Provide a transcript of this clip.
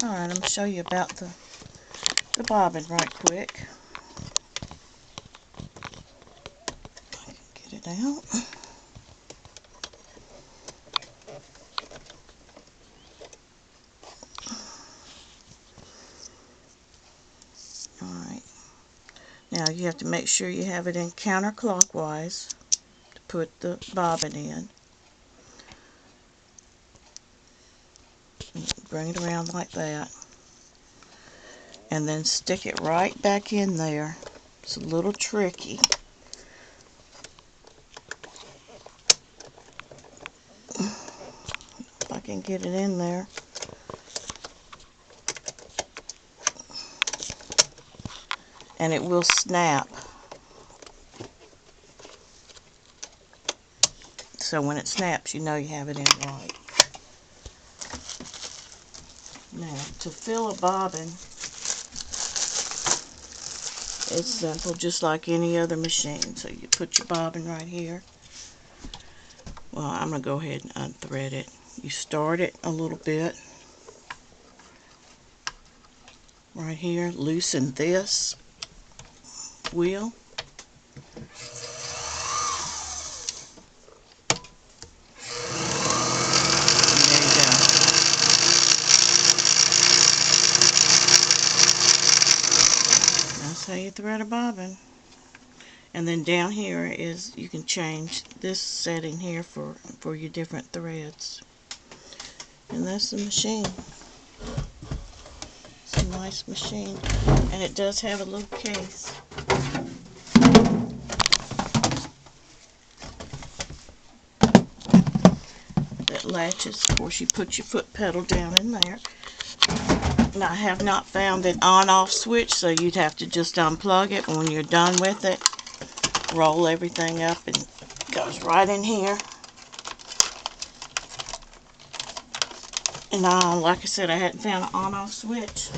Alright, I'm going to show you about the bobbin right quick. I can get it out. Alright. Now you have to make sure you have it in counterclockwise to put the bobbin in. Bring it around like that. And then stick it right back in there. It's a little tricky. If I can get it in there. And it will snap. So when it snaps, you know you have it in right. Now, to fill a bobbin, it's simple, just like any other machine. So you put your bobbin right here. Well, I'm going to go ahead and unthread it. You start it a little bit. Right here, loosen this wheel. And there you go. That's how you thread a bobbin. And then down here is, you can change this setting here for your different threads. And that's the machine. It's a nice machine. And it does have a little case. That latches. Of course, you put your foot pedal down in there. And I have not found an on-off switch, so you'd have to just unplug it. When you're done with it, roll everything up and it goes right in here. And like I said, I hadn't found an on-off switch.